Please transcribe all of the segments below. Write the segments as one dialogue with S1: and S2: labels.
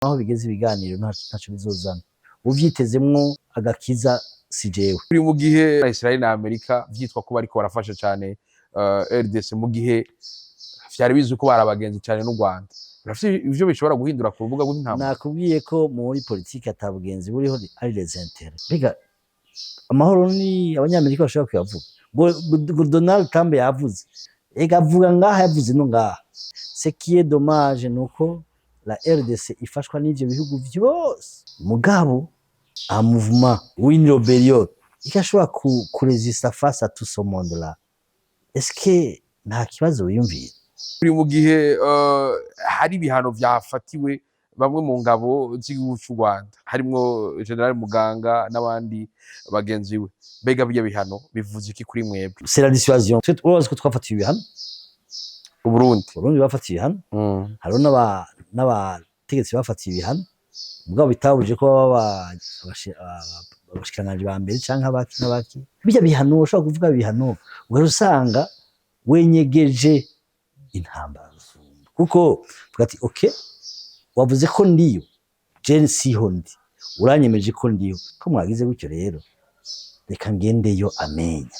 S1: aho bigeze ibiganiro ntaco bizozana uvyitezemwo agakiza si jewe.
S2: Uri mu gihe Israel na Amerika vyitwa ko bariko barafasha cyane RDC mu gihe vyari bizwi ko barabagenzi cyane n'u Rwanda, ivyo bishobora guhindura ku rubuga rw'intambara.
S1: Nakubwiye ko muri politike atabugenzi buriho ari les intérêts. Biga amahoro ni abanyamerika bashobora kuyavuga ngo Donald Trump yavuze, ega avuga ngaha yavuze no ngaha. Ce qui est dommage nuko la RDC ifashwa n'ivyo bihugu vyose, mugabo un mouvement w'une rébellion ikashobora kurezista face à tout ce monde là. Est-ce que nta kibazo wiyumvira?
S2: Uri mu gihe hari ibihano vyafatiwe bamwe mu ngabo z'igihugu cy'u Rwanda, harimwo General Muganga n'abandi bagenzi we, mbega bya bihano bivuze iki kuri mwebwe?
S1: C'est la dissuasion. Urazi ko twafatiye ibihano Burundi bafatiye ibihano, hariho n'abategetsi bafatiye ibihano, mugabo bitabuje ko abashikiranganje ba mbere canke abaki. Bijya bihano ushobora kuvuga bihano ugasanga wenyegeje intambara kuko vuga ati okay, wavuze ko ndiyo je siho ndi, uranyemeje ko ndiyo, ko mwagize gutyo rero reka ngendeyo amenya.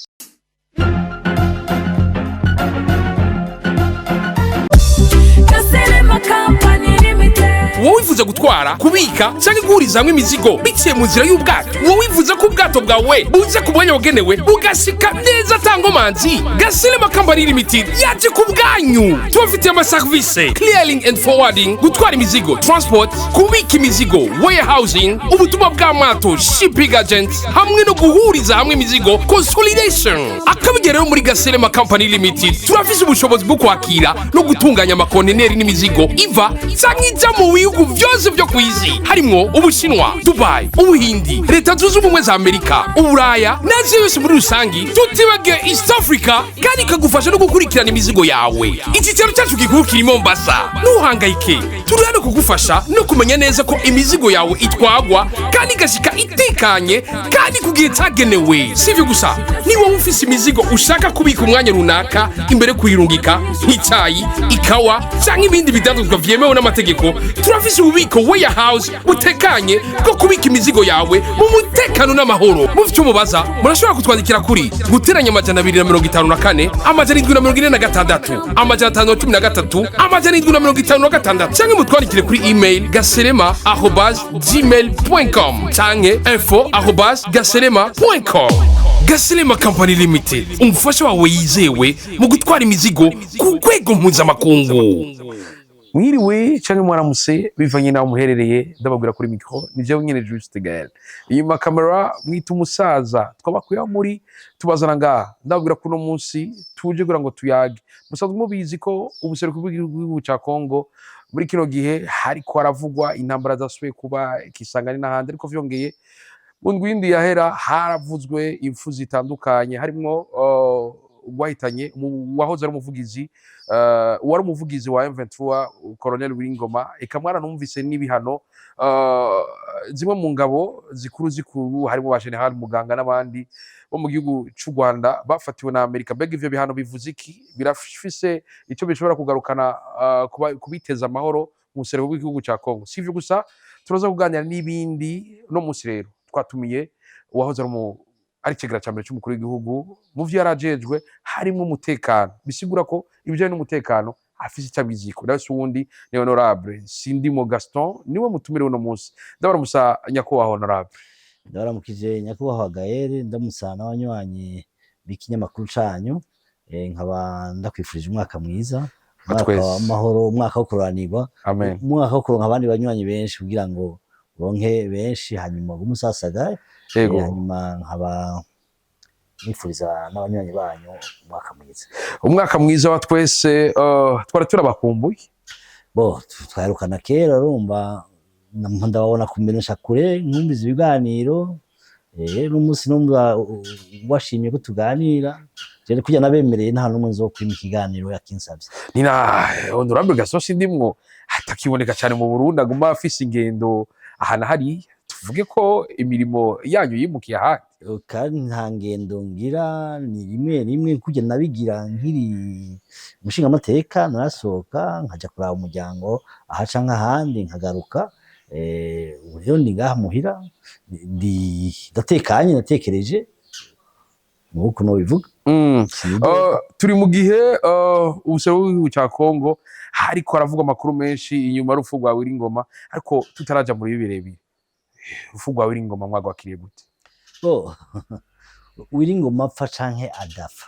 S3: Wowe wifuza gutwara, kubika cyangwa guhuriza hamwe imizigo biciye mu nzira y'ubwato, wowe wifuza ko ubwato bwawe buze ku mwanya wagenewe bugashika neza tangomanzi, Gasilema Company Limited yaje ku bwanyu. Tubafitiye amaservice clearing and forwarding, gutwara imizigo, transport, kubika imizigo, warehousing, ubutumwa bw'amato, shipping agents, hamwe no guhuriza hamwe imizigo, consolidation. Akabigereho muri Gasilema Company Limited turafise ubushobozi bwo kwakira no gutunganya amakonteneri n'imizigo iva cyangwa ija mu bihugu byose byo kw'isi, harimwo Ubushinwa, Dubai, Ubuhindi, Leta Zunze Ubumwe za Amerika, Uburaya n'Asia yose muri rusangi, tutibagiwe East Africa, kandi kagufasha no gukurikirana imizigo yawe. Iki cyaro cyacu gikuru kiri Mombasa. Ntuhangayike, turi hano kugufasha no kumenya neza ko imizigo yawe itwagwa kandi igashika itekanye kandi ku gihe cyagenewe. Sivyo gusa, niba ufise imizigo ushaka kubika umwanya runaka imbere kuyirungika, nk'icyayi, ikawa cyangwa ibindi bidanduzwa vyemewe n'amategeko, turafise ububiko warehouse butekanye bwo kubika imizigo yawe mu mutekano n'amahoro. Mufite umubaza, murashobora kutwandikira kuri guteranya 254 746 513 cyangwa mutwandikire kuri email gaselema@gmail.com cyangwa info@gaselema.com. Gasilema Company Limited, umufasha wawe yizewe mu gutwara imizigo ku rwego mpuzamakungu.
S2: Mwiriwe canke mwaramutse bivanye naho muherereye, ndababwira kuri micro ni jewe nyene Juste Gael. Inyuma kamera mwita umusaza twabakuye muri tubazana ngaha, ndababwira kuno munsi tuje kugira ngo tuyage. Musanzwe mubizi ko ubuseruko bw'igihugu ca Kongo muri kino gihe hariko haravugwa intambara zasubiye kuba Kisangani n'ahandi, ariko vyongeye mu ndwi yindi yahera haravuzwe impfu zitandukanye, harimwo wahitanye wahoze ari umuvugizi wari umuvugizi wa M23 Colonel Wiringoma. Eka mwaranumvise n'ibihano zimwe mu ngabo zikuru harimo ba General Muganga n'abandi bo mu gihugu cy'u Rwanda bafatiwe na Amerika. Mbega ivyo bihano bivuze iki? Birafise icyo bishobora kugarukana kubiteza amahoro mu serero w'igihugu cya Kongo. Sivyo gusa, turaza kuganira n'ibindi no munsi rero twatumiye uwahoze ari kigera cyambere cy'umukuru w'igihugu mu vyo yarajejwe harimo umutekano, bisigura ko ibyo n'umutekano afise icyabiziko. Ndase uwundi ni Honorable Sindimo Gaston, niwe mutumire uno munsi. Ndabaramusa nyakubahwa Honorable.
S1: Ndabaramukije nyakubahwa Gael, ndamusa n'abanywanyi b'ikinyamakuru canyu, nkaba ndakwifurije umwaka mwiza, umwaka w'amahoro, umwaka wo kuranirwa, umwaka wo kuronka abandi banywanyi benshi kugira ngo bonke benshi, hanyuma gumusasagaye, hanyuma nkaba nifuriza n'abanywanyi banyu umwaka mwiza.
S2: Umwaka mwiza wa twese. Twara turabakumbuye
S1: bo twarukana kera, urumva ndababona kumenyesha kure, nkumbiza ibiganiro n'umunsi numva washimye ko tuganira, je kujya nabemereye nta numwe nzokwima ikiganiro yakinsabye.
S2: Ni na Honorable Gaston Sindimwo atakiboneka cyane mu Burundi, aguma afise ingendo ahana hari, tuvuge ko imirimo yanyu yimukiye ahandi.
S1: Kandi nta ngendo ngira, ni rimwe kujya nabigira nkiri umushinga amateka, narasohoka nkaja kuraba umuryango aha canke ahandi nkagaruka, rero ndi ngaha muhira ndatekanye natekereje nuko no bivuga.
S2: Turi mu gihe ubuseruko bw'igihugu cya Kongo hariko haravuga amakuru menshi inyuma y'urupfu rwa Wiringoma, ariko tutaraja muri birebire, urupfu rwa Wiringoma mwagwakiriye gute?
S1: Wiringoma apfa canke adafa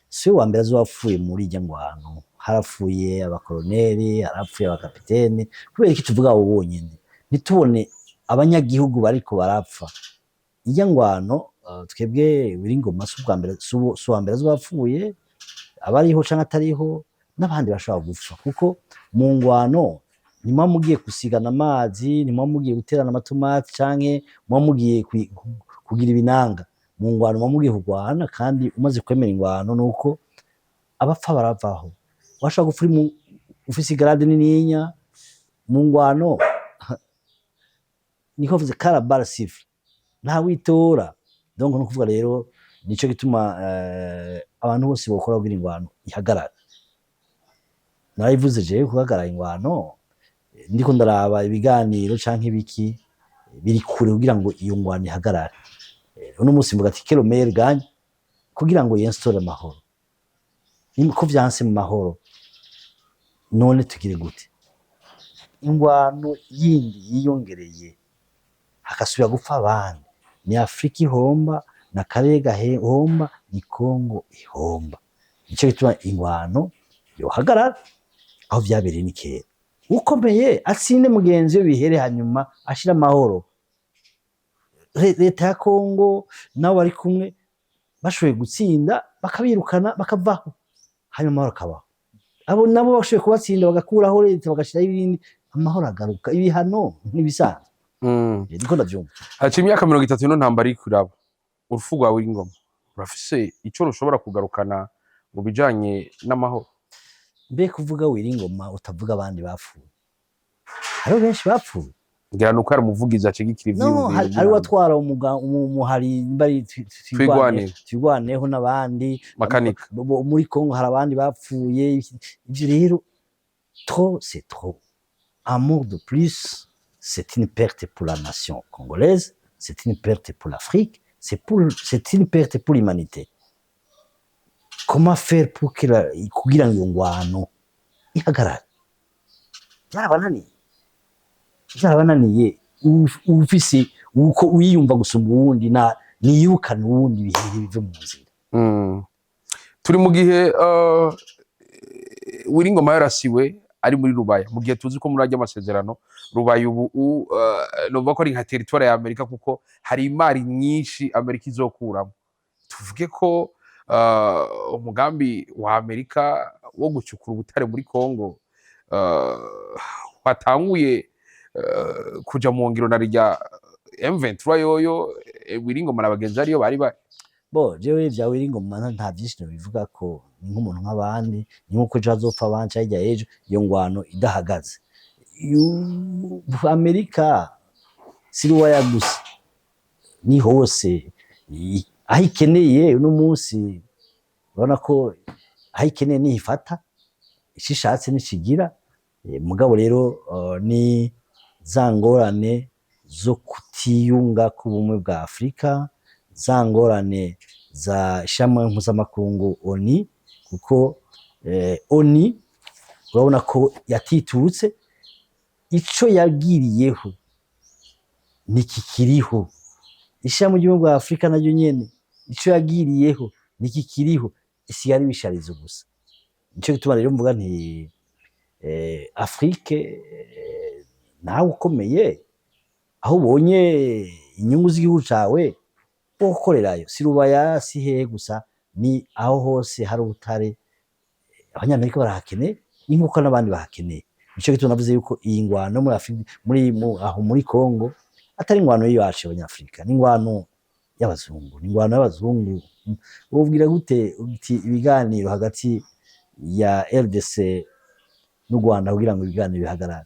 S1: si we wa mbere azopfuye muri irya ngwano. Harapfuye abakoloneli, harapfuye abakapitene. Kubera iki tuvuga abo bonyene ntitubone abanyagihugu bariko barapfa irya ngwano? Twebwe Wiringoma si uwa mbere azopfuye, abariho canke atariho n'abandi bashobora gupfa, kuko mu ngwano nimwa mugiye gusigana amazi, nimwa mugiye guterana amatomati canke mwa mugiye kugira ibinanga. Mu ngwano mwa mugiye kugwana, kandi umaze kwemera ingwano nuko abapfa baravaho. Washobora gupfa ufise igarade nininya mu ngwano niko vuze karabara sifre nta witora. Donc no kuvuga rero nico gituma abantu bose bokora kugira ingwano ihagarara. Narayivuze je kuhagarara ingwano, ndiko ndaraba ibiganiro canke ibiki biri kure kugira ngo iyo ngwano ihagarare. Uno munsi mvuga ati kero meilleur gagne, kugira ngo yinstore amahoro. Nimko vyanse mu mahoro, none tugire gute? Ingwano yindi yiyongereye hakasubira gupfa abandi, ni Afrika ihomba, na karere gahomba, ni Kongo ihomba. Nico gituma ingwano yohagarara aho vyabereye ni kera. Ukomeye atsinde mugenzi we bihere, hanyuma ashira amahoro. Leta ya Kongo nabo bari kumwe bashoboye gutsinda bakabirukana bakavaho, hanyuma amahoro akabaho. Abo nabo bashoboye kubatsinda bagakuraho leta bagashiraho ibindi, amahoro agaruka. Ibihano n'ibisanzwe. Niko ndavyumva.
S2: Haciye imyaka 30 ino ntambara iri kuraba. Urupfu rwa Wiringoma urafise ico rushobora kugarukana mu bijanye n'amahoro?
S1: Mbe kuvuga Wiringoma utavuga abandi bapfuye? Hariho benshi bapfuye.
S2: Ngira nuko ari umuvugizi acigikira ivyiyumviro.
S1: Ari watwara umuhari bari twigwaneho n'abandi
S2: makanika.
S1: Muri Kongo hari abandi bapfuye. Ivyo rero c'est trop. Un mort de plus, c'est une perte pour la nation congolaise, c'est une perte pour l'Afrique, c'est une perte pour l'humanité. Comment faire pour kugira ngo ngwano ihagarare? Byarabananiye. Ufise uko uyiyumva gusumba uwundi, niyirukana uwundi bihe bive mu nzira.
S2: Turi mu gihe Wiringoma yarasiwe ari muri Rubaya, mu gihe tuzi ko muri ajya amasezerano Rubaya ubu novuga ko ari nka territoire ya Amerika, kuko hari imari nyinshi Amerika izokuramo. Tuvuge ko umugambi wa Amerika wo gucukura ubutare muri Kongo watanguye kuja mu ngiro na rya M23 yoyo Wiringoma n'abagenzi ariyo bari bari.
S1: Jewe vya Wiringoma nta vyinshi bivuga ko ni nk'umuntu nk'abandi, ni nkuko ejo hazopfa abandi hirya ejo iyo ngwano idahagaze. Amerika si Rubaya gusa, ni hose aho ikeneye. Uno munsi urabona ko aho ikeneye nihifata, ishishatse nishigira. Mugabo rero ni za ngorane zo kutiyunga k'ubumwe bwa Afrika, za ngorane za ishami mpuzamakungu ONU, kuko ONU urabona ko yatitutse. Ico yagiriyeho nikikiriho. Ishami ry'ubumwe bwa Afrika naryo nyene ico yagiriyeho nikikiriho, isigari bisharizo gusa. Nico gituma rero mvuga nti Afrique nawe ukomeye, aho ubonye inyungu z'igihugu cawe ukorerayo. Si Rubaya si hehe gusa, ni aho hose hari ubutare abanyamerika barahakeneye, n'inkuko n'abandi bahakeneye. Nico gituma navuze yuko iyi ngwano muri Afrika, muri Kongo atari ingwano yacu abanyafrika, ni ingwano y'abazungu, ni ingwano y'abazungu. Ubwira gute uti ibiganiro hagati ya RDC n'u Rwanda kugira ngo ibiganiro bihagarare?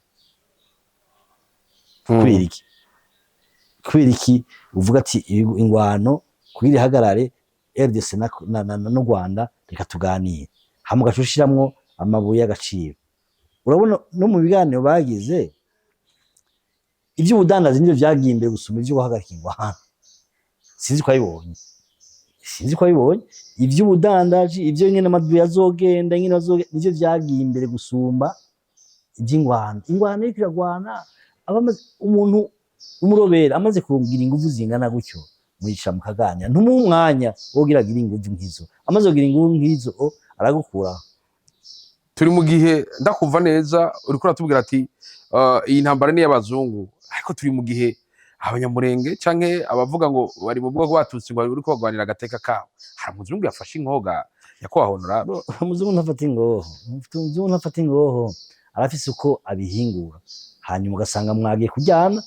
S1: Kubera iki uvuga ati ingwano kugira ihagarare RDC n'u Rwanda reka tuganire, hamwe gacushiramwo amabuye y'agaciro? Urabona no mu biganiro bagize ivy'ubudandazi nivyo vyagiye imbere gusumba ivyo guhagarika ingwano. Sinzi ko abibonye, ivy'ubudandaji, ivyo nyene amadudu yazogenda nyene nivyo vyagiye imbere gusumba ivy'ingwano. Ingwano iriko iragwana, umuntu umurobera amaze kugira inguvu zingana gutyo, mwicara mukaganira, ntumuha umwanya wo kugira agire inguvu nk'izo. Amaze kugira inguvu nk'izo aragukuraho.
S2: Turi mu gihe ndakumva neza uriko uratubwira ati iyi ntambara ni y'abazungu, ariko turi mu gihe abanyamurenge canke abavuga ngo bari mu bwoko bw'abatutsi ngo uriko bagwanira agateka kabo. Hari umuzungu yafashe inkoga yakuba honorable.
S1: Umuzungu ntafata ingoho, arafise uko abihingura, hanyuma ugasanga mwagiye kujyana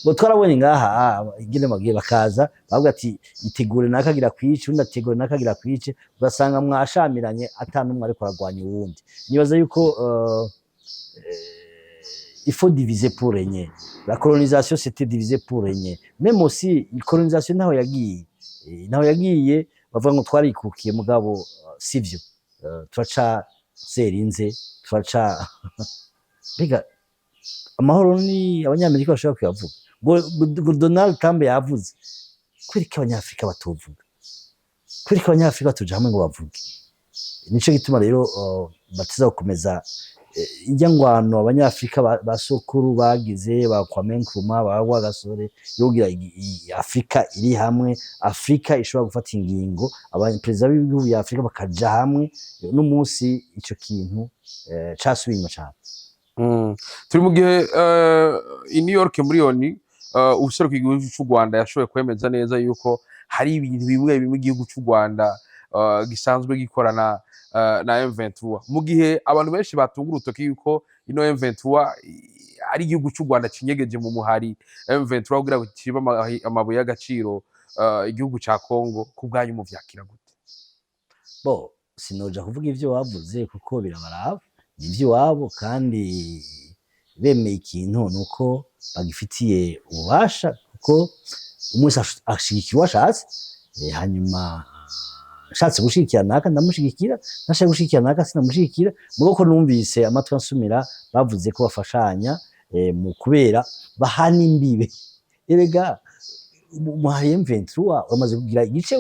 S1: ngo twarabonye ngaha ingene bagiye bakaza bavuga ati itegure nakagira kwice, undi ategure nakagira kwice, ugasanga mwashamiranye atanumwe ariko aragwanya uwundi. Nibaza yuko il faut diviser pour régner. La colonisation c'était diviser pour régner. Même aussi colonisation naho yagiye bavuga ngo twarikukiye mugabo sivyo, turaca serinze, turaca biga amahoro ni abanyamerika bashobora kuyavuga ngo Donald Trump yavuze, kwereka abanyafrika batovuga, kwereka abanyafrika batuja hamwe ngo bavuge. Nico gituma rero batiza gukomeza ijya ngwano abanyafrika basokuru bagize ba Kwame Nkrumah bagwa gasore yogira Afrika iri hamwe, Afrika ishobora gufata ingingo, abaperezida b'ibihugu bya Afrika bakaja hamwe. N'umunsi ico kintu casubiye inyuma cyane.
S2: Turi mu gihe i New York muri ONU ubuserukiye igihugu cy'u Rwanda yashoboye kwemeza neza yuko hari ibintu bimwe igihugu cy'u Rwanda gisanzwe gikorana na M23, mu gihe abantu benshi batunga urutoki yuko ino M23 ari igihugu cy'u Rwanda kinyegeje mu muhari M23 kugira ngo kiba amabuye y'agaciro igihugu ca Kongo. Ku bwanyu mu vyakira gute?
S1: Sinoja kuvuga ivyo wavuze kuko birabaraba, ni ivy'iwabo kandi bemeye ikintu nuko bagifitiye ububasha, kuko umwese ashigikira uwo ashatse. Hanyuma nshatse gushigikira naka ndamushigikira, nashatse gushigikira naka sinamushigikira. Mugoko numvise amatwi ansumira bavuze ko bafashanya mu kubera bahana imbibe. Erega umuhari M23 uramaze kugira igice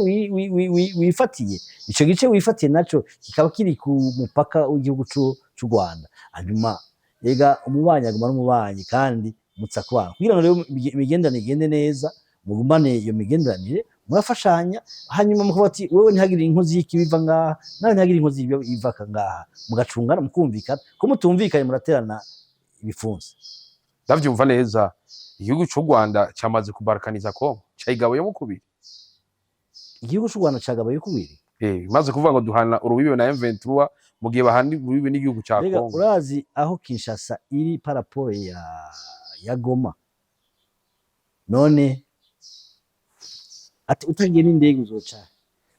S1: wifatiye, ico gice wifatiye naco kikaba kiri ku mupaka w'igihugu cy'u Rwanda. Hanyuma ega umubanyi aguma n'umubanyi kandi mutsakwana kugira ngo rero imigendanire igende neza, mugumane iyo migendanire, murafashanya. Hanyuma mukuba ati wewe ntihagire inkozi y'ikibiva ngaha, nawe ntihagire inkozi iva ngaha, mugacungana mukumvikana. Ko mutumvikanye muraterana ibifunsi.
S2: Ndavyumva neza. Igihugu cy'u Rwanda cyamaze kubarakaniza Kongo, cyayigabayemo kubiri.
S1: Igihugu cy'u Rwanda cyagabaye kubiri,
S2: maze kuvuga ngo duhana urubibe na M23 mu gihe bahandi urubibe n'igihugu cya Kongo.
S1: Urazi aho Kinshasa iri paraporo ya Goma, none ati utagiye n'indege uzoca,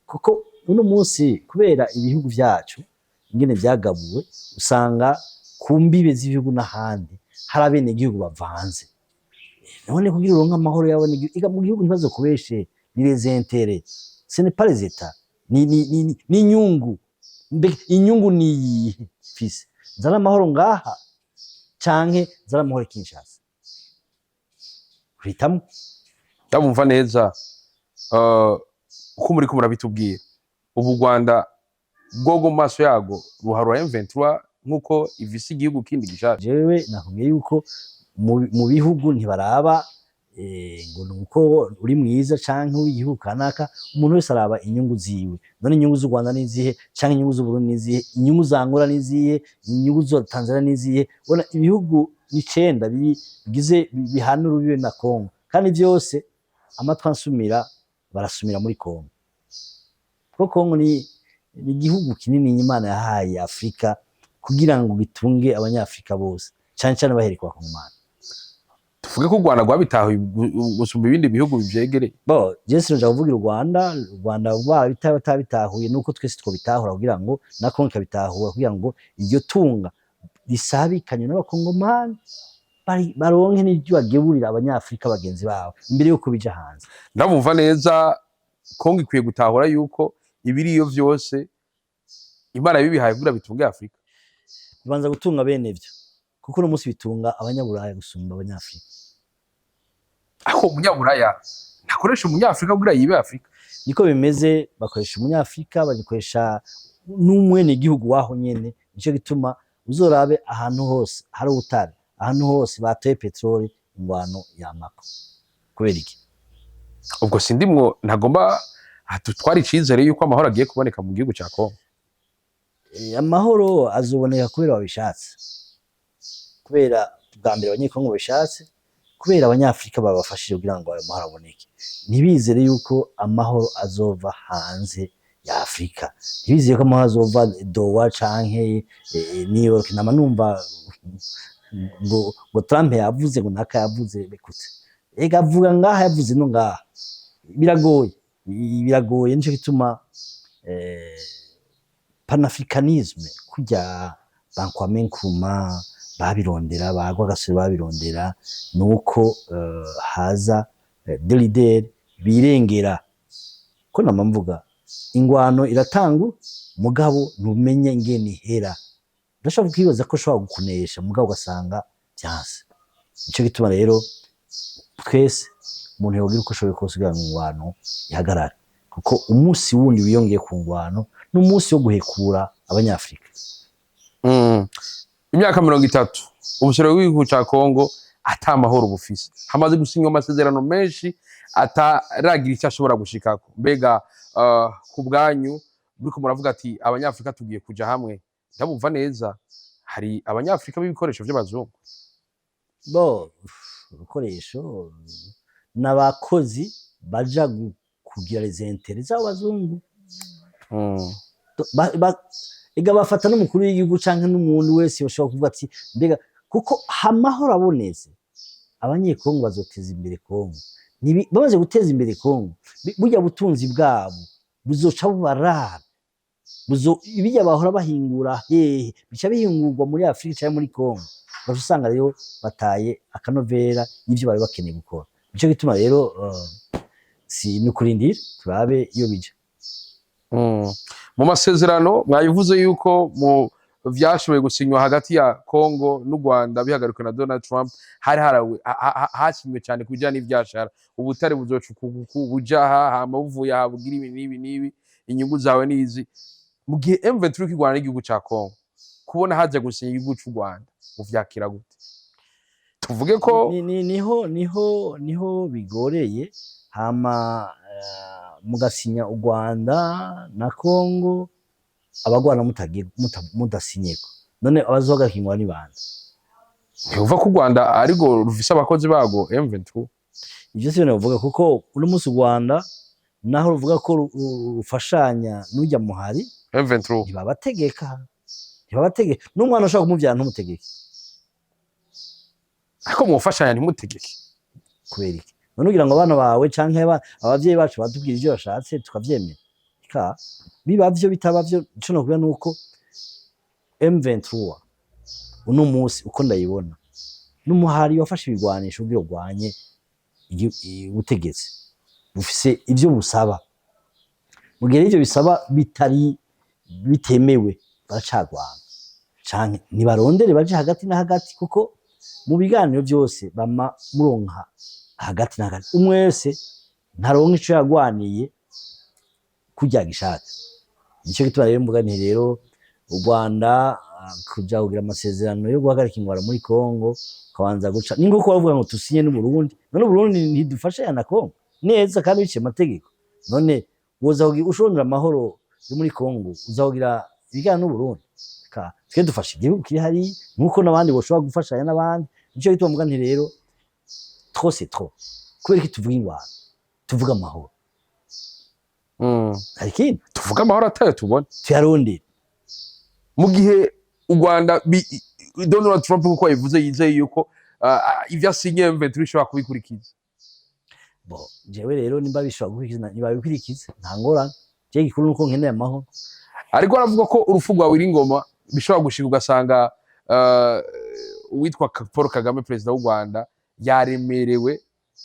S1: kuko uno munsi kubera ibihugu vyacu ingene vyagabuwe, usanga ku mbibe z'ibihugu n'ahandi hari abene igihugu bavanze. None kugira uronka amahoro yabone mu gihugu ntibazo kubeshe, ni les intérêts, ce n'est pas les états, ni inyungu. Inyungu ni fise zana amahoro ngaha canke zana amahoro Kinshasa, hitamo.
S2: Ndabumva neza uko muri ko murabitubwira. Ubu Rwanda bwogo maso yago ruharura M23 nkuko ivisi igihugu kindi gishaje.
S1: Jewe nakubwiye yuko mu bihugu ntibaraba ngo nuko uri mwiza canke w'igihugu kanaka, umuntu wese araba inyungu ziwe. None inyungu z'u Rwanda nizihe canke inyungu z'u Burundi nizihe, inyungu za Angola nizihe, inyungu zo Tanzania nizihe? Bona ibihugu 9 bigize bihana urubibe na Kongo, kandi byose amatwi ansumira barasumira muri Kongo. Kuko Kongo ni igihugu kinini Imana yahaye Afrika kugira ngo gitunge abanyafrika bose, cyane cyane baherekwa ku Mana.
S2: Tuvuge ko u Rwanda rwabitahuye gusumba ibindi bihugu bivyegereye.
S1: Jese nja kuvugira u Rwanda batabitahuye nuko twese twobitahura kugira ngo na Kongo kabitahura kugira ngo iryo tunga risabikanye n'abakongomani baronke n'ibyo bageburira abanyafrika bagenzi babo imbere yuko bija hanze.
S2: Ndabumva neza Kongo ikwiye gutahura yuko ibiriyo vyose Imana bibihaye kugira bitunge Afrika.
S1: Bibanza gutunga bene ivyo kuko uno munsi bitunga abanyaburaya gusumba abanyafrika.
S2: aho umunyaburaya ntakoresha umunyafrika kugira yibe Afrika.
S1: Niko bimeze, bakoresha umunyafrika, bagikoresha n'umwene igihugu waho nyene. Nico gituma uzorabe ahantu hose hari ubutare, ahantu hose batoye petroli, ingwano yamako. Kubera iki?
S2: Ubwo sindimwo ntagomba twari icizere yuko amahoro agiye kuboneka mu gihugu cya Kongo.
S1: Amahoro azoboneka kubera babishatse, kubera bwa mbere abanyekongo babishatse, kubera abanyafrika babafashije kugira ngo ayo mahoro aboneke. Ntibizere yuko amahoro azova hanze ya Afrika, ntibizere ko amahoro azova Doha canke New York. Nama numva ngo Trump yavuze ngo naka yavuze bekute, ega avuga ngaha yavuze no ngaha, biragoye. Nico gituma panafricanisme kujya Bankwame Nkrumah babirondera, bagwa gasore babirondera, nuko haza delideri birengera. Ko namamvuga ingwano iratangu mugabo ntumenye ingene ihera. Ndashaka kwibaza ko shobora gukunesha mugabo ugasanga byanse. Nico gituma rero twese umuntu yogira uko ashoboye kose kugira ngo ingwano ihagarare, kuko umunsi wundi wiyongeye ku ngwano n'umunsi wo guhekura abanyafrika.
S2: Imyaka 30 ubusoro w'igihugu cya Kongo ata mahoro bufise, hamaze gusinywa amasezerano menshi ataragira icyo ashobora gushikako. Mbega ku bwanyu buriko muravuga ati abanyafrika tugiye kuja hamwe, ndabumva neza hari abanyafrika b'ibikoresho by'abazungu?
S1: Bo urukoresho n'abakozi baja kugira les intérêts z'abazungu. Ega bafata n'umukuru w'igihugu canke n'umuntu wese yoshobora kuvuga ati mbega kuko amahoro aboneze abanyekongo bazoteza imbere Kongo. Bamaze guteza imbere Kongo, burya butunzi bwabo buzoca bubarara, ibijya bahora bahingura bica bihingurwa muri Afrika cyangwa muri Kongo. Usanga rero bataye akanovera y'ivyo bari bakeneye gukora. Nico gituma rero si nukurindira turabe iyo bija.
S2: Mu masezerano mwayivuze yuko mu vyashoboye gusinywa hagati ya Kongo n'u Rwanda bihagarikwe na Donald Trump, hari harawe hasinywe cyane kujana n'ivyashara, ubutare buzocukubuja hama buvuye habugira ibi nibi, inyungu zawe nizi. Mu gihe M23 kigwana n'igihugu cya Kongo, kubona haje gusinya igihugu cy'u Rwanda uvyakira gute? Tuvuge ko niho bigoreye, hama mugasinya u Rwanda na Kongo, abagwana mudasinyeko, none abazohagarikinywa ni bande? Ntiuva ko u Rwanda arigo rufise abakozi bago M23.
S1: Ivyo sivyo navuga, kuko uno munsi u Rwanda naho ruvuga ko rufashanya n'ujya muhari
S2: M23,
S1: ntibabategeka n'umwana ushaka kumuvyara ntumutegeke.
S2: Ariko mufashanya ntimutegeke
S1: kubera iki? None ugira ngo abana bawe canke abavyeyi bacu batubwira ivyo bashatse tukavyemera? Biba vyo bitaba vyo. Ico nokugira nuko M23 uno munsi uko ndayibona n'umuhari wafashe ibigwanisho kugira urwanye ubutegetsi bufise ivyo busaba. Mu gihe ivyo bisaba bitari bitemewe baracagwana canke nibarondere baje hagati na hagati, kuko mu biganiro byose bama muronka hagati na hagati. Umwese ntaronka ico yagwaniye kujya gishaka. Nico gituma rero mvuga nti rero u Rwanda kuja kugira amasezerano yo guhagarika ingwara muri Kongo kabanza guca ningo ko bavuga ngo tusinye n'u Burundi. None Burundi ntidufasha na Kongo neza kandi biciye amategeko. None woza ushondera amahoro yo muri Kongo uzagira ibigana n'u Burundi? Twe dufasha igihugu kiri hari nkuko nabandi boshobora gufashanya n'abandi. Nico gituma mvuga nti rero trop c'est trop. Kubera ki tuvuga ingwara, tuvuga amahoro? Ariko
S2: tuvuga amahoro atayo tubona
S1: tuyaronde.
S2: Mu gihe u Rwanda Donald Trump kuko yavuze yizeye yuko ivyo asinye M23 ishobora kubikurikiza.
S1: Bo jewe rero nimba bishobora gukurikiza ntibabikurikiza nta ngorane. Je gikuru nuko nkeneye amahoro.
S2: Ariko aravuga ko urufu rwa Wiringoma bishobora gushika ugasanga uwitwa Paul Kagame president w'u Rwanda yaremerewe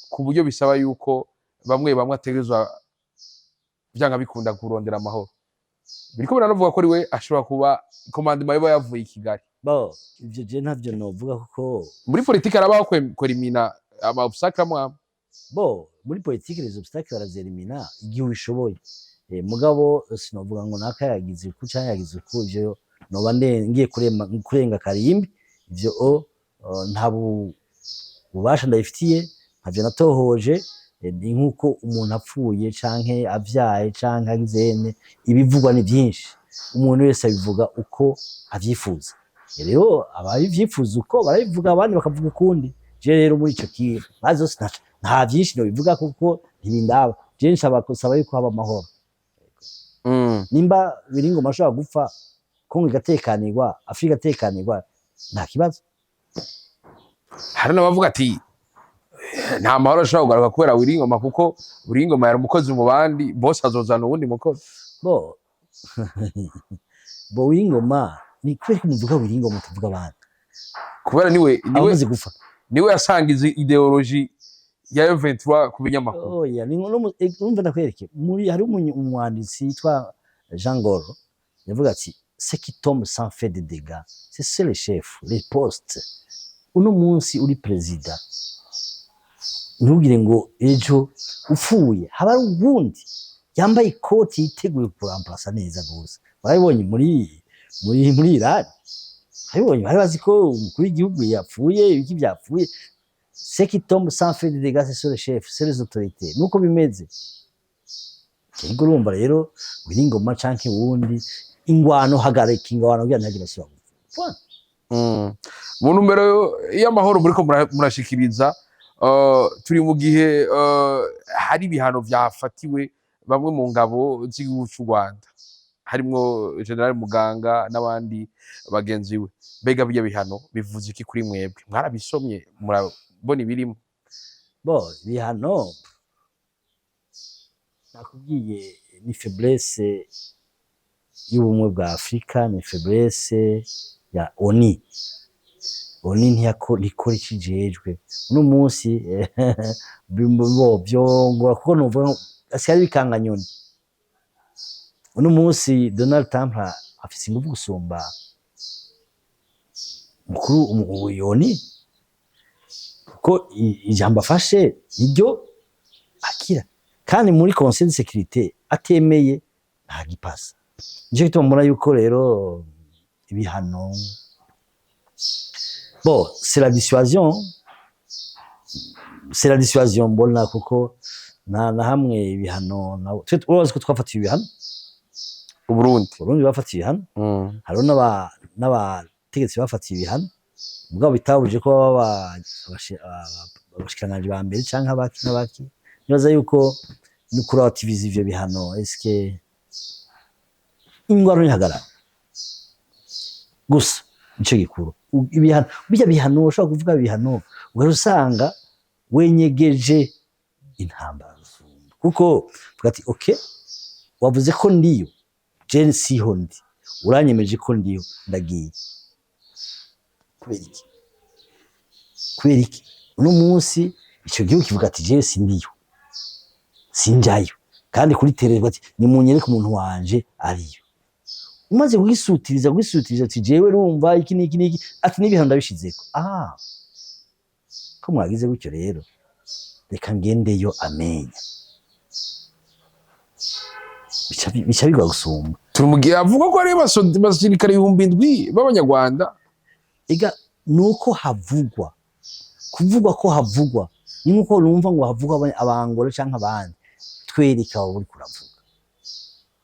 S2: ku buryo bisaba yuko bamwe ategerezwa byanga bikunda kurondera amahoro. Biriko biranavuga ko riwe ashobora kuba commandement yavuye i Kigali.
S1: bo ivyo je ntavyo novuga kuko
S2: muri politiki arabaho kwerimina ama obstacle amwe
S1: bo muri politiki les obstacles barazerimina igihe ubishoboye mugabo sinovuga ngo naka yagize ku cyangwa yagize uko ivyo noba ngiye kurenga karimbi ivyo nta bubasha ndabifitiye ntavyo natohoje ni nkuko umuntu apfuye canke avyaye canke agizene ibivugwa ni byinshi umuntu wese abivuga uko avyifuza rero ababivyifuza uko barabivuga abandi bakavuga ukundi je rero muri ico kiyo bazo nta byinshi no bivuga kuko ntibindaba je nsaba kusaba yuko haba amahoro nimba Biringoma ashobora gupfa Kongo igatekanirwa Afrika igatekanirwa nta kibazo
S2: hari n'abavuga ati nta mahoro ashobora kugaruka kubera Biringoma kuko Biringoma yari umukozi mu bandi bose azozana uwundi mukozi
S1: bo Biringoma ni kweri kumuvuga Biringoma tuvuga abandi
S2: kubera
S1: amaze gupfa
S2: niwe yasangiza ideology ya M23 ku binyamakuru
S1: oya numva ndakwereke muri hari umwanditsi yitwa Jean Goro yavuga ati ce qui tombe sans fait de dégâts c'est le chef les postes uno munsi uri president ntugire ngo ejo upfuye haba ari ubundi yambaye ikoti yiteguye kuramplasa neza gose barabonye muri Iran barabonye bari bazi ko umukuru w'igihugu yapfuye ibiki byapfuye ce qui tombe sans fait de dégâts c'est le chef c'est les autorités nuko bimeze kingo urumva rero Biringoma canke wundi ingwano hagarika ingwano kugira ntagira asubira
S2: mu numero y'amahoro muriko murashikiriza turi mu gihe hari ibihano vyafatiwe bamwe mu ngabo z'igihugu cy'u Rwanda harimwo General Muganga n'abandi bagenzi we mbega bijya bihano bivuze iki kuri mwebwe mwarabisomye murabona ibirimo
S1: bo bihano nakubwiye ni faiblesse y'ubumwe bwa Afrika ni faiblesse ya ONU ntikora ikijejwe uno munsi byongora kuko nuvuga asiari bikanganyoni uno munsi Donald Trump afise ingufu gusumba mukuru umuyoni kuko ijambo afashe niryo akira kandi muri Conseil de sécurité atemeye nta gipasa nico gituma mbona yuko rero ibihano bon c'est la dissuasion mbona kuko na hamwe ibihano nabo urazi ko twafatiye ibihano Burundi bafatiye ibihano hariho n'abategetsi bafatiye ibihano mugabo bitabuje ko baba abashikiranganje ba mbere canke abaki nibaza yuko ni kurativiza ivyo bihano eske ingwaro ntihagarara gusa nico gikuru ibihano bijya bihano ushobora kuvuga ibihano ugasanga wenyegeje intambara kuko ati okay wavuze ko ndiyo je siho ndi uranyemeje ko ndiyo ndagiye kubera iki uno munsi ico gihugu kivuga ati je sindiyo sinjayo kandi kuri tereza ati nimunyereke umuntu wanje ariyo umaze kwisutiriza ati jewe rumva iki niki ati n'ibihano ndabishizeko ko mwagize gutyo rero reka ngendeyo amenya bica bigwa gusumba
S2: turumugiye avuga ko ari basirikare 7,000 b'abanyarwanda
S1: ega nuko kuvugwa ko havugwa ni nkuko numva ngo havugwa abangore canke abandi twereka abo uri kuravuga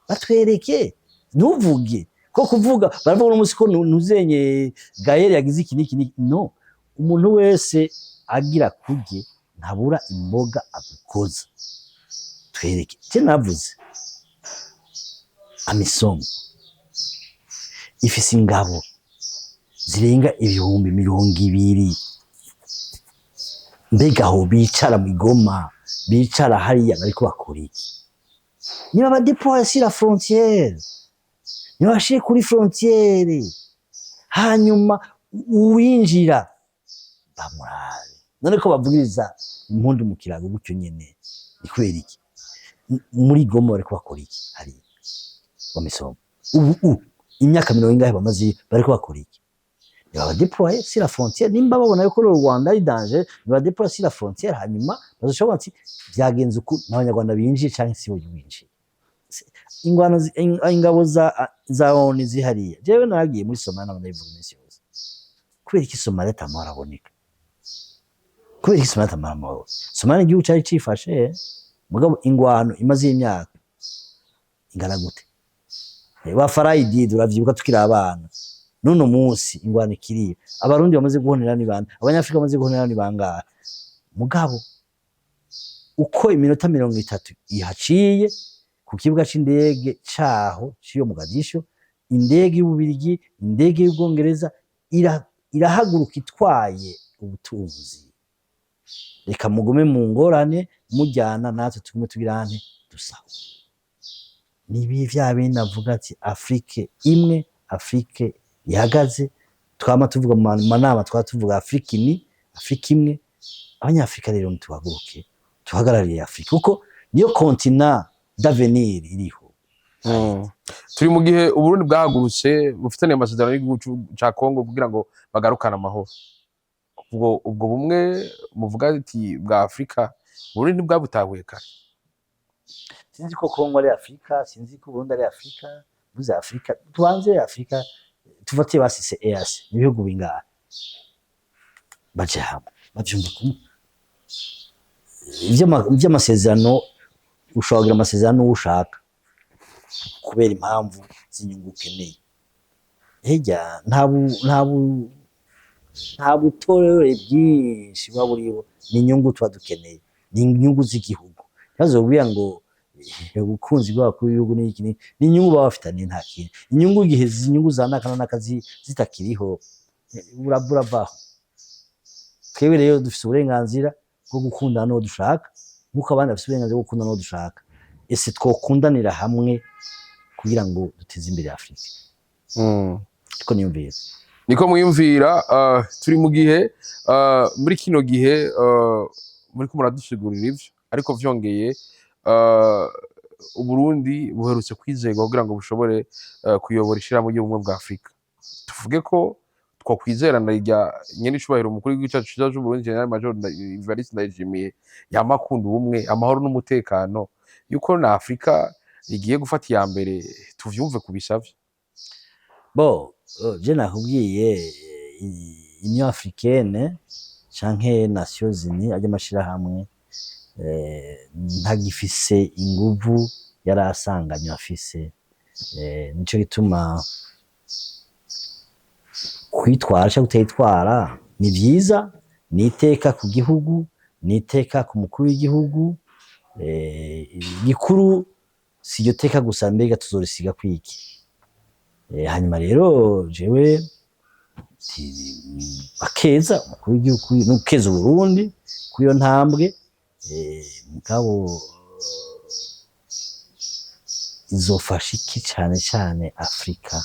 S1: batwereke ntuvuge ko kuvuga baravuga no musiko nuzenye Gaël yagize iki niki no umuntu wese agira kurye ntabura imboga agukoza twereke je navuze amisom ifise ingabo zirenga 200,000 mbega aho bicara mu Goma bicara hariya bariko bakora iki niba badeployer sur la frontière niba bashire kuri frontière hanyuma uwinjira bamurabe none ko bavugiriza impundu mu kirago gutyo nyene ni kubera iki muri Goma bariko bakora iki hariya bamisomo ubu imyaka 40 ingahe bamaze bariko bakora iki badeployer sur la frontière nimba babona yuko u Rwanda ari danger badeployer sur la frontière hanyuma bazoshobora ati byagenze uku n'abanyarwanda binjiye canke si bo binjiye ingwano ingabo za ONU zihariye jewe naragiye muri Somalia ndabivuga iminsi yose kubera iki Somalia tamara aboneka kubera iki Somalia tamara amahoro Somalia igihugu cyari cifashe mugabo ingwano imaze imyaka ingana gute wa Farayidi duravyibuka tukira abana none munsi ingwano ikiriye abarundi bamaze guhonera ni bande abanyafrika bamaze guhonera ni bangahe mugabo uko iminota 30 ihaciye ku kibuga c'indege caho ciyo Mogadisho indege y'Ububirigi indege y'Ubwongereza irahaguruka itwaye ubutunzi reka mugume mu ngorane mujyana natwe tugume tugirane dusaho nibi vya bindi avuga ati Afrique imwe Afrique ihagaze twama tuvuga mu manama twatuvuga Afrique ni Afrique imwe abanyafrika rero ntuhaguruke tuhagarariye Afrique kuko niyo continent d'avenir iriho
S2: turi mu gihe Uburundi bwahagurutse bufitanye amasezerano y'igihugu ca Kongo kugira ngo bagarukane amahoro ubwo bumwe muvuga ati bwa Afrika Uburundi bwabutahuye kare
S1: sinzi ko Kongo ari Afrika sinzi ko Burundi ari Afrika buze Afrika tubanze Afrika tufatiye basise EAC ibihugu bingahe baje hamwe bavyumva kumwe ivyo amasezerano ushobogira amasezerano ushaka kubera impamvu z'inyungu ukeneye hirya nta butorere bwinshi buba buriho ni inyungu tuba dukeneye ni inyungu z'igihugu ntazobwira ngo ubukunzi bw'abakuru b'ibihugu n'iki ni inyungu baba bafitanye nta kintu inyungu igihe inyungu za n'akazi zitakiriho buravaho twebwe rero dufite uburenganzira bwo gukundana n'uwo dushaka nk'uko abandi bafite uburenganzira bwo gukundana n'uwo dushaka ese twokundanira hamwe kugira ngo duteze imbere Afrika niko niyumvira
S2: niko mwiyumvira turi mu gihe muri kino gihe muri ko muradusigurira ivyo ariko vyongeye Uburundi buherutse kwizerwa kugira ngo bushobore kuyobora ishirahamwe ry'ubumwe bwa Afrika tuvuge ko twakwizerana rya nyene icubahiro umukuru w'igihugu cacu ciza c'Uburundi General Major Evariste Ndayishimiye yamakunda ubumwe amahoro n'umutekano yuko na Afrika igiye gufata iya mbere tuvyumve kubisavye
S1: je nakubwiye Union Africaine canke Nations Unies aje mashirahamwe ntagifise inguvu yarasanganywe afise nico gituma kwitwara cyangwa kutitwara ni vyiza niteka ku gihugu niteka ku mukuru w'igihugu gikuru si iryo teka gusa mbega tuzorisiga kwiki hanyuma rero jewe bakeza umukuru w'igihugu n'ukeza Uburundi kuyo ntambwe mugabo izofasha iki cyane Afrika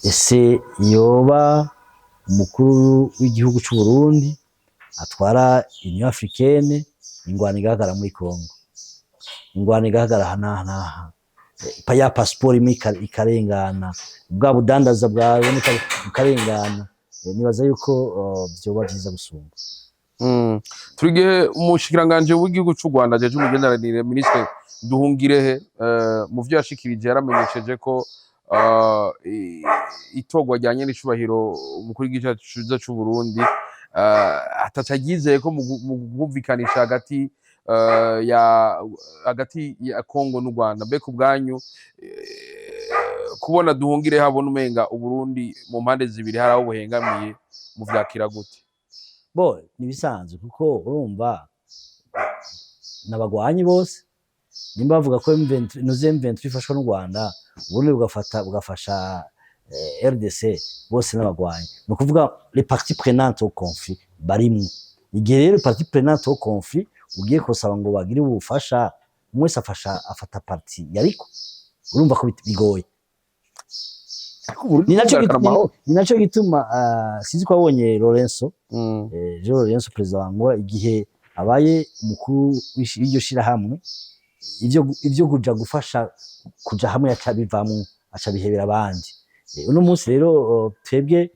S1: ese yoba umukuru w'igihugu cy'u Burundi atwara Union Africaine ingwani igahagara muri Kongo ingwani igahagara hanaha ya passport imwe ikarengana bwa budandaza bwawe ikarengana nibaza yuko byoba byiza gusumba
S2: turigihe umushikiranganje w'igihugu cy'u Rwanda jeje umugenderanire ministre Nduhungirehe mu vyo yashikirije yaramenyesheje ko itogwa ryanye n'icubahiro umukuru w'igihugu ciza c'u Burundi atacagizeye ko mu kumvikanisha hagati ya Kongo n'u Rwanda mbeko ubwanyu kubona Duhungire habona umenga Uburundi mu mpande zibiri haraho buhengamiye mu vyakira gute
S1: nibisanzwe kuko urumva nabagwanyi bose nimba bavuga ko M23 ifashwa n'u Rwanda ubundi bugafasha RDC bose n'abagwanyi no kuvuga les parties prenantes au conflit barimwe igihe rero parties prenantes au conflit ugiye kusaba ngo bagire ubufasha umwese afata parti yariko urumva ko bigoye ni naco gituma sinzi ko abonye Lorenzo Lorenzo president wa Angola igihe abaye umukuru w'iryo shirahamwe ivyo kuja gufasha kuja hamwe acabivamwo acabihebera abandi uno munsi rero twebwe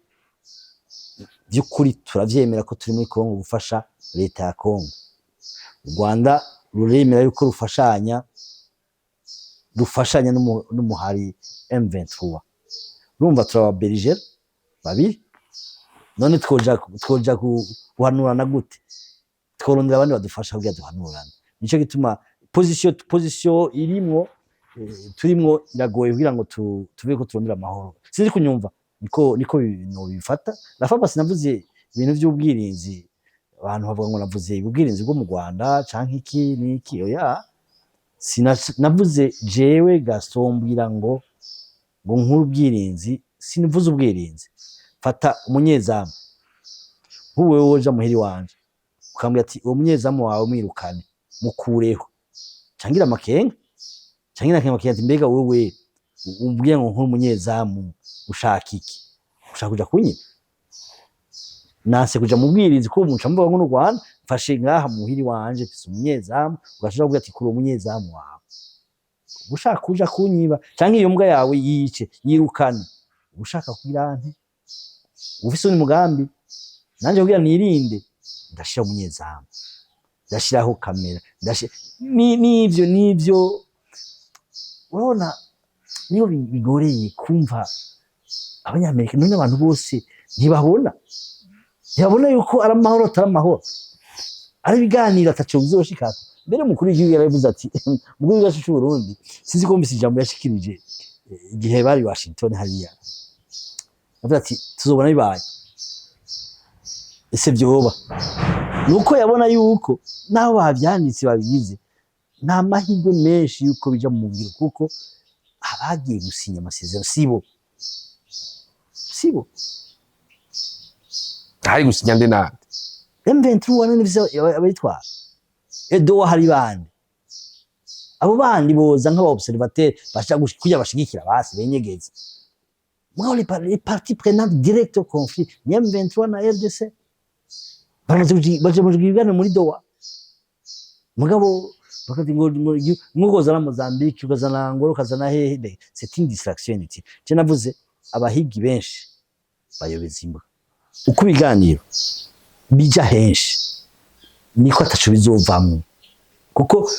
S1: by'ukuri turavyemera ko turi muri Kongo gufasha leta ya Kongo. U Rwanda ruremera yuko rufashanya n'umuhari M23. Urumva turababerger babiri, none twoja guhanurana gute? Tworondera abandi badufasha kugira duhanurane. Nico gituma position irimwo turimwo iragoye kugira ngo tuve ko turondera amahoro. Sinzi kunyumva niko no bifata. Rafa sinavuze ibintu by'ubwirinzi, abantu bavuga ngo navuze ubwirinzi bwo mu Rwanda canke iki niki, oya navuze jewe gasombira ngo nkuru ubwirinzi, sinivuze ubwirinzi. Fata umunyezamu wowe woja muhiri wanje ukambwira ati uwo munyezamu wawe mwirukane mukureho, cangira amakenga ati mbega wewe umbwiye ngo nkuru umunyezamu ushaka iki? Ushaka kuja kunyiba? Nase kuja mu bwirinzi ko muca mvuga ngo n'u Rwanda mfashe ngaha muhiri wanje mfise umunyezamu, ugashaka kuvuga ati kuri umunyezamu wawe ushaka kuja kunyiba canke iyo mbwa yawe yice yirukane, ushaka kugira nte? Ufise umugambi nanje kugira nirinde, ndashira umunyezamu, ndashiraho kamera, nivyo urabona niyo bigoreye kumva abanyamerika. None abantu bose ntibabona yuko ari amahoro atari amahoro, ari ibiganiro ataco bizoshikako. Mbere mukuru w'igihugu yaravuze ati mukuru w'igihugu cy'u Burundi, sinzi ko mbise ijambo yashikirije igihe bari Washington hariya, avuga ati tuzobona bibaye. Ese vyoba nuko yabona yuko naho bavyanditse babigize nta mahirwe menshi yuko bija mu ngiro, kuko abagiye gusinya amasezerano sibo
S2: hari gusinya nde nande
S1: M23 n'ivyo abayitwara Edo hari bandi, abo bandi boza nk'aba observateur bashaka kujya bashigikira basi benyegeze. Mwa les parties prenantes direct au conflit ni M23 na RDC baje mujigana muri Doha. Mugabo bakati ngo kozana Mozambique, kozana Angola, kozana hehe, c'est une distraction iti. Je navuze abahigi benshi bayobeza imba uko biganiro bija henshi niko ataco bizovamwe, kuko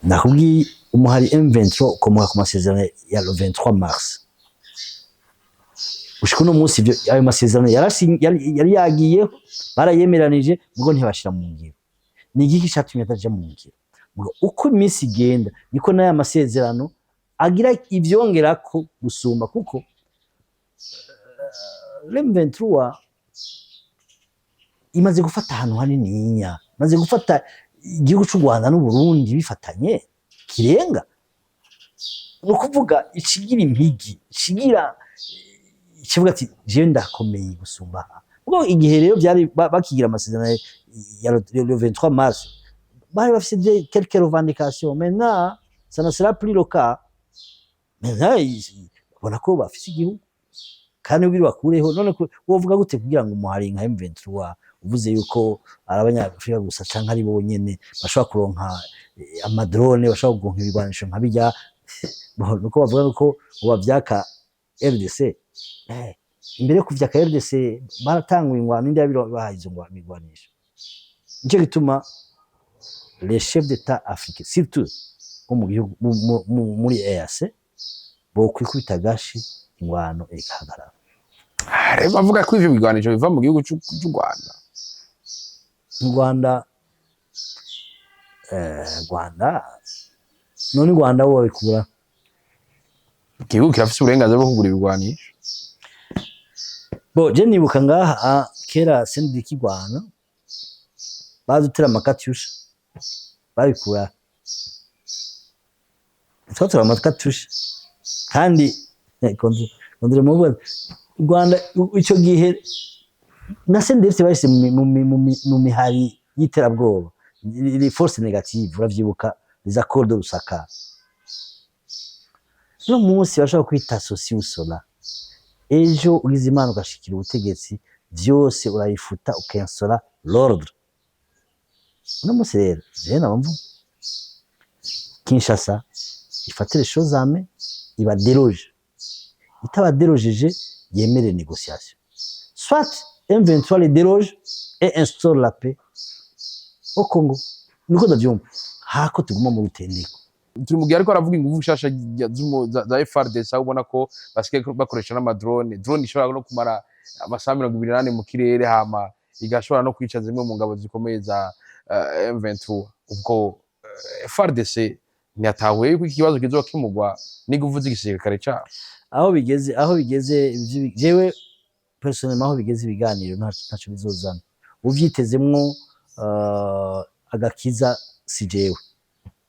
S1: nakubwiye umuhari M23 ukomoka ku masezerano ya 23 mars. Ushiko no munsi ivyo ayo masezerano yari yagiyeho barayemeranije, mugo ntibashira mu ngiro. Ni igiki cyatumye ataje mu ngiro? Mugo uko iminsi igenda niko nayo masezerano agira ivyongerako gusumba, kuko M23 imaze gufata ahantu hanininya, maze gufata igihugu cy'u Rwanda n'u Burundi bifatanye kirenga. No kuvuga ikigira impigi, ikigira kivuga ati je ndakomeye gusumba. Ubwo igihe rero byari bakigira amasezerano ya 23 mars bari bafite quelques revendications, maintenant ça ne sera plus le cas. Maintenant ubona ko bafite igihugu kandi ubwira bakureho. None wovuga gute kugira ngo umuhari nka M23 uvuze yuko ari abanyafrika gusa canke ari bonyene bashobora kuronka amadrone, bashobora kuronka ibigwanisho nka bijya nuko bavuga ko bavyaka RDC. Imbere kuvyaka RDC baratangwa ingwano indi yabiro bahayizo ngo amigwanisho. Nico gituma les chefs d'état africains surtout mu gihugu muri EAC bo kwikubita gashi ingwano ikahagarara.
S2: Bavuga ko ivyo bigwanisho biva mu gihugu cy'u Rwanda.
S1: Mu Rwanda none Rwanda wo bikura
S2: igihugu kirafise uburenganzira bwo kugura ibigwanisho.
S1: Bo je nibuka ngaha kera sendiki Rwanda bazutira amakatyusha babikura twatura amakatyusha kandi kondre mu Rwanda icyo gihe na sendefite bahise mu mihari y'iterabwoba, les forces négatives uravyibuka, les accords de Lusaka. No munsi bashaka kwita association sola, ejo ugize imana ugashikira ubutegetsi vyose urayifuta ukensora l'ordre. No munsi rero je nabamvu Kinshasa ifatire choses ame iba déloge itabaderojeje yemere négociation soit M23 les déroge et instaure la paix au Congo niko ndavyumva hako tuguma mu rutendeko
S2: turi mu gihe ariko aravuga ingufu nshasha za FARDC aho ubona ko basigaye bakoresha n'amadrone drone ishobora no kumara amasaha 28 mu kirere hama igashobora no kwica zimwe mu ngabo zikomeye za M23 ubwo FARDC ntiyatahuye ko ikibazo kizokimugwa n'ingufu z'igisirikare cyabo
S1: aho bigeze jewe personnellement aho bigeze ibiganiro ntaco bizozana uvyitezemwo agakiza si jewe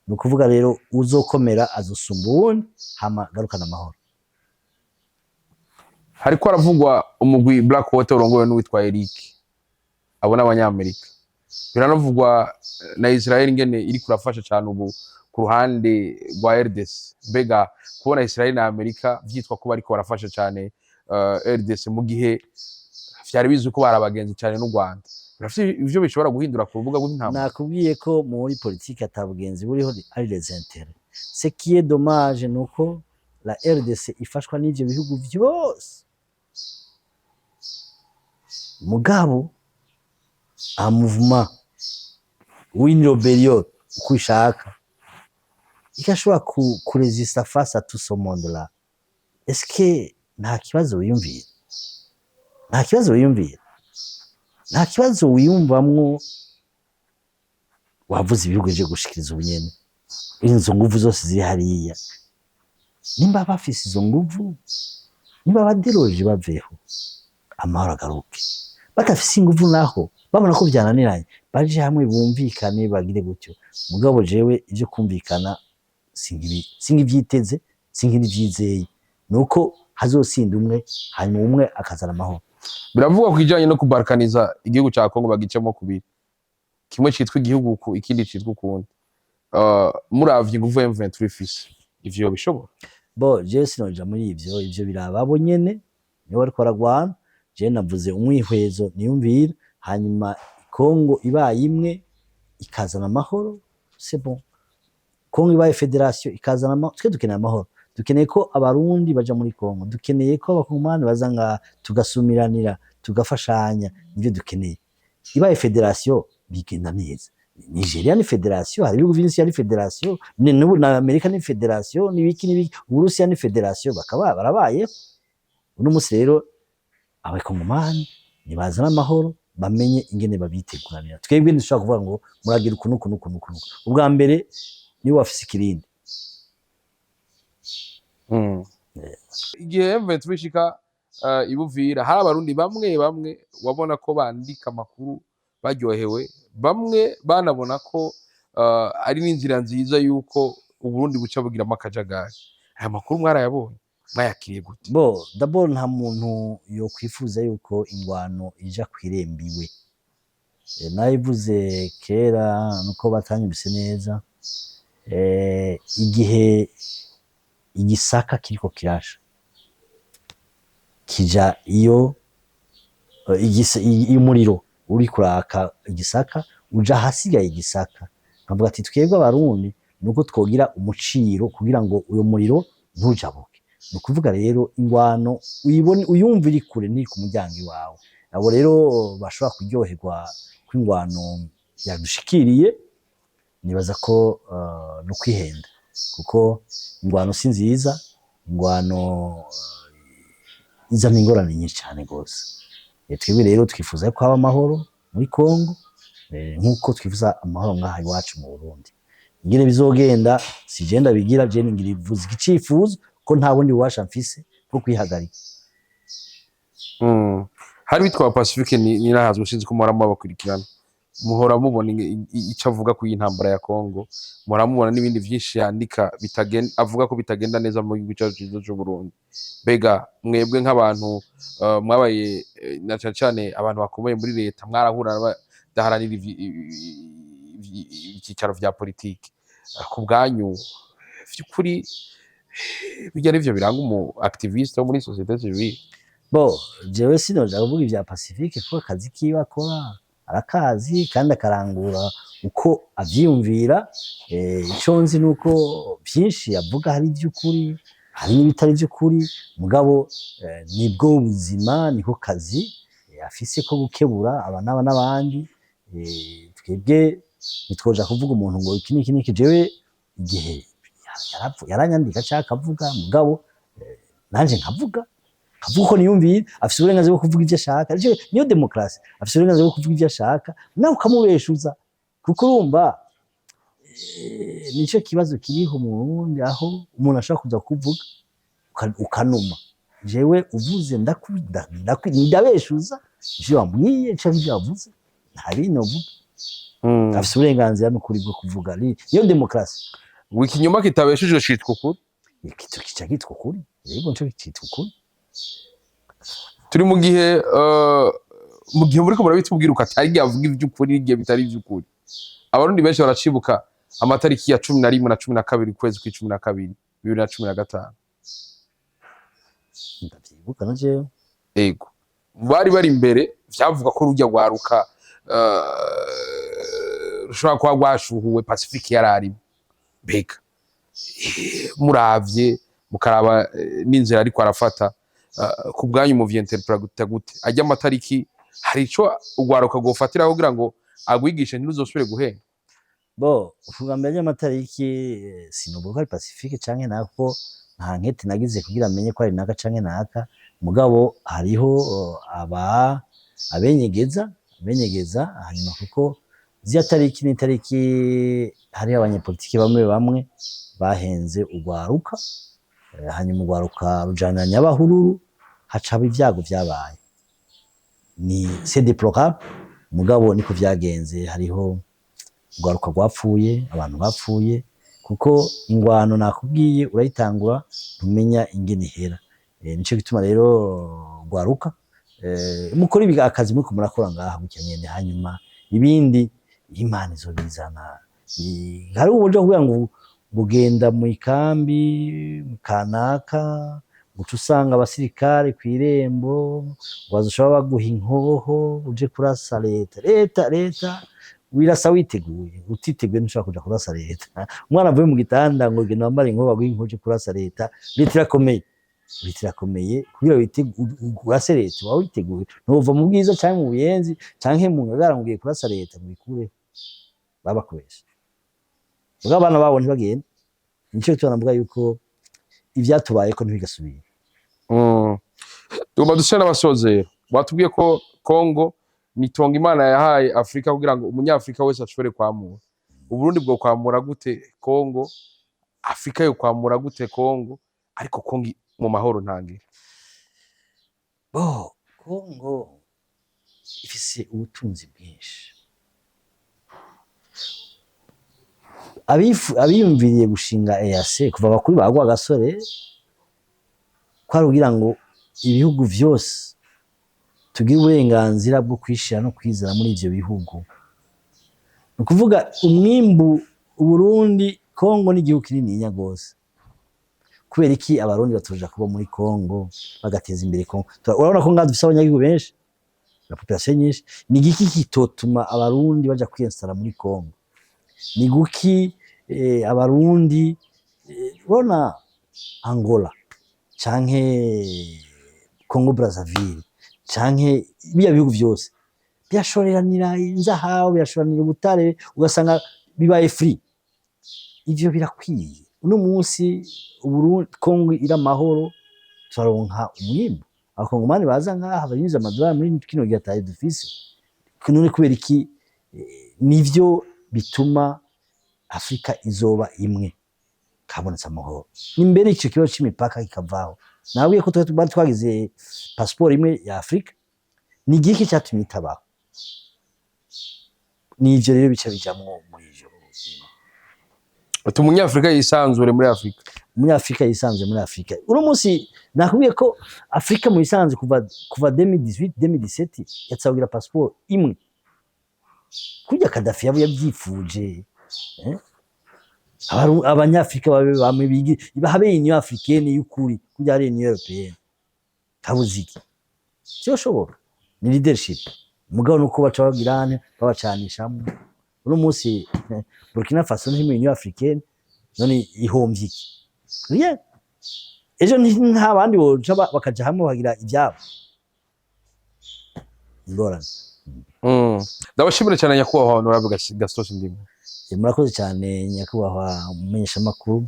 S1: ni ukuvuga rero uzokomera azosumba uwundi hama garukana amahoro
S2: hariko haravugwa umugwi Blackwater urongowe n'uwitwa Eric abo n'abanyamerika biranavugwa na Israel ingene iri kurafasha cyane ubu ku ruhande rwa RDC mbega kubona Israel na Amerika vyitwa ko bariko barafasha cyane RDC mu gihe vyari bizwi ko barabagenzi cyane n'u Rwanda ivyo bishobora guhindura ku rubuga rw'intambara
S1: nakubwiye ko muri politique atabugenzi buriho ari les intérêts ce qui est dommage nuko la RDC ifashwa n'ivyo bihugu vyose mugabo a mouvement w'une rébellion kwishaka ikashobora kuresista face à tout ce monde là est-ce que nta kibazo wiyumvira nta kibazo wiyumvamwo wavuze ibihugu je gushikiriza ubunyene izo nguvu zose ziri hariya nimba bafise izo nguvu nimba baderoje baveho amahoro agaruke batafise inguvu naho babona ko byananiranye baje hamwe bumvikane bagire gutyo mugabo jewe ivyo kumvikana singivyiteze singivyizeye nuko hazosinda umwe hanyuma umwe akazana amahoro
S2: biravugwa kwijanye no kubarkaniza igihugu ca Kongo bagicemo kubiri kimwe citwa igihugu ku ikindi citwa ukundi muravye inguvu M23 ifise ivyo bishobora
S1: bo je sinoja muri ivyo birababo nyene niwe ariko aragwana je navuze umwihwezo niyumvira hanyuma Kongo ibaye imwe ikazana amahoro c'est bon Kongo ibaye federation ikazana amahoro twe dukeneye amahoro dukeneye ko abarundi baja muri Kongo dukeneye ko abakongomani bazanga tugasumiranira tugafashanya nivyo dukeneye ibaye federation bigenda neza Nigeria ni federation hari ibihugu byinshi ari federation n'ubu na Amerika ni federation n'ibiki Uburusiya ni federation bakaba barabaye uno musi rero abakongomani nibazana amahoro bamenye ingene babiteguranira twebwe ndishaka kuvuga ngo muragira ukuntu ubwa mbere ni wafise ikirindi
S2: igihe M23 ishika ibuvira hari abarundi bamwe wabona ko bandika amakuru baryohewe bamwe banabona ko ari n'inzira nziza yuko Uburundi buca bugira amakajagari aya makuru mwarayabonye mwayakiriye gute
S1: bo d'abord nta muntu yo kwifuza yuko ingwano ija kwirembiwe nayivuze kera nuko batanyibise neza igihe igisaka kiriko kirasha kija iyo umuriro uri kuraka igisaka uja hasigaye igisaka nkavuga ati twebwe abarundi nuko twogira umuciro kugira ngo uyo muriro ntujabuke nukuvuga rero ingwano uyibone uyumvira ikure nti ku muryango iwawe abo rero bashobora kuryoherwa kw'ingwano yadushikiriye nibaza ko no kwihenda kuko ingwano si nziza ingwano izana ingorane nyinshi cyane gose twebwe rero twifuza ko haba amahoro muri Kongo nkuko twifuza amahoro ngaha iwacu mu Burundi ingene bizogenda sigenda bigira je ngira ivuze icifuzo ko nta bundi washa mfise bwo kwihagarika
S2: hari bitwa Pacifique ni nahazwe ushinzwe ko muhora mubakurikirana muhora mubona ico avuga ku y'intambara ya Kongo muhora mubona n'ibindi vyinshi yandika bitagenda avuga ko bitagenda neza mu gihugu cyacu cy'u Burundi bega mwebwe nk'abantu mwabaye na cyane abantu bakomeye muri leta mwarahura badaharanira icyicaro vya politiki ku bwanyu vy'ukuri bijya n'ivyo biranga umu activiste wo muri société civile
S1: bo jewe sinoja kuvuga ivya Pacifique kuko akazi kiwe akora arakazi kandi akarangura uko avyiyumvira ico nzi nuko byinshi yavuga hari by'ukuri hari n'ibitari by'ukuri mugabo nibwo buzima niko kazi afise ko gukebura abana n'abandi twebwe nitwoja kuvuga umuntu ngo iki niki jewe igihe yaranyandika cyangwa akavuga mugabo nanje nkavuga ko niyumviye afise uburenganzira bwo kuvuga ivyo ashaka niyo demokrasi afise uburenganzira bwo kuvuga ivyo ashaka nawe ukamubeshuza kuko urumva nico kibazo kiriho mu Burundi aho umuntu ashaka kuza kuvuga ukanuma jewe uvuze ndabeshuza ivyo wambwiye canke ivyo wavuze nta bino vuga afise uburenganzira n'ukuri bwo kuvuga niyo demokrasi
S2: ikinyoma kitabeshuje citwa ukuri
S1: kica kitwa ukuri yego nico citwa ukuri
S2: turi mu gihe muriko murabitubwira ukatari igihe avuga ivy'ukuri n'igihe bitari ivy'ukuri abarundi benshi baracibuka amatariki ya 11 na 12 kwezi kwa 12 2015
S1: ndavyibuka na jewe
S2: ego bari imbere vyavuga ko rujya gwaruka rushobora kuba rwashuhuwe Pacifique yarari mbega muravye mukaraba n'inzira ariko arafata ku bwanyu mu vy'interpreta gute ajya amatariki hari ico ugwaruka gofatiraho kugira ngo agwigishe ntuzosubire guhenda
S1: bo uvuga mbere y'amatariki sinuvuga ko ari Pacifique canke nako nta nkete nagize kugira amenye ko ari naka canke naka mugabo hariho abenyegeza hanyuma kuko zya tariki ni tariki hari abanyepolitiki bamwe bahenze ugwaruka hanyuma ugwaruka rujana nyabahururu hacaba ibyago vyabaye ni c'est déplorable mugabo niko vyagenze hariho ugwaruka rwapfuye abantu bapfuye kuko ingwano nakubwiye urayitangura ntumenya ingene ihera nico gituma rero ugwaruka mukora ibiga akazi muri kumurakora ngaha bukenyene hanyuma ibindi Imana izobizana hari uburyo kugira ngo bugenda mu ikambi kanaka guca usanga abasirikare kw'irembo wazoshobora baguha inkoho uje kurasa leta wirasa witeguye utiteguye ntushobora kuja kurasa leta umwana avuye mu gitanda ngo genda wambare inkoho baguha inkoho uje kurasa leta irakomeye kugira urase leta waba witeguye ntuva mu bwiza canke mu buyenzi canke mu ngagara ngo ugiye kurasa leta ngo bikureho babakubesha ubwo abana babo ntibagenda nico tunavuga yuko ivyatubaye ko ntibigasubira
S2: tugomba dushana abasozera batubwiye ko Kongo nitonga Imana yahaye Afrika kugira ngo umunyafrika wese ashobore kwamura Uburundi bwo kwamura gute Kongo Afrika yo kwamura gute Kongo ariko Kongo mu mahoro ntangire
S1: Kongo ifise ubutunzi bwinshi abiyumviriye gushinga EAC kuva bakuri bagwa gasore kwari kugira ngo ibihugu vyose tugira uburenganzira bwo kwishira no kwizera muri ivyo bihugu nukuvuga umwimbu Burundi Kongo n'igihugu kinini gose kubera iki abarundi batoja kuba muri Kongo bagateza imbere Kongo urabona ko ngazi abanyagihugu benshi la population nyinshi ni giki kitotuma abarundi baja kwiyensara muri Kongo ni guki abarundi bona Angola canke Congo Brazzaville canke biya bihugu vyose byashoreranira inzahawe byashoreranira ubutare ugasanga bibaye free ivyo birakwiye uno munsi Uburundi Kongo ira mahoro turaronka umwimbo abakongomani baza ngaha banyuze amadolari muri kino gihe ataye dufise none kubera iki nivyo bituma Afrika izoba imwe kabonetse amahoro nimbere ico kibazo c'imipaka kikavaho nabwiye ko twagize passport imwe ya Afrika ni giki cyatumye itabaho nivyo rero bica bijamwo muri ivyo
S2: umunyafrika yisanzure muri Afrika
S1: umunyafrika yisanzure muri Afrika uno munsi nakubwiye ko Afrika mu yisanzwe kuva 2018 2017 yatsagira passport imwe kujya Kadafi yavyifuje abanyafrika babe bigi habe Union Africaine y'ukuri kujya ari Union Européenne kabuziki cyo shobora ni leadership mugabo nuko baca bagirane babacanishamo uno munsi Burkina Faso ni Union Africaine none ihomvye iki rien ejo nta bandi boca bakaja hamwe bagira ibyabo ingorane.
S2: Ndabashimira cyane nyakubahwa Honorable Gaston Sindimwo.
S1: Murakoze cyane nyakubahwa umumenyeshamakuru,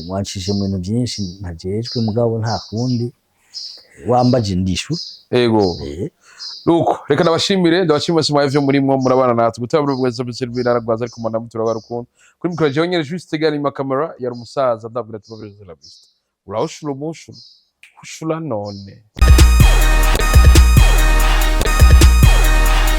S1: wanshije mu bintu byinshi ntajejwe mugabo nta kundi wambaje ndishu.
S2: Ego nuko reka ndabashimire simaye vyo muri mwo murabana natwe gutabura bweza bw'Servira aragwaza ariko manda mutura barukundo kuri mikoro je nyene juste gari ma camera ya umusaza ndabwira tubabireza la vista urahushura umushuro hushura none.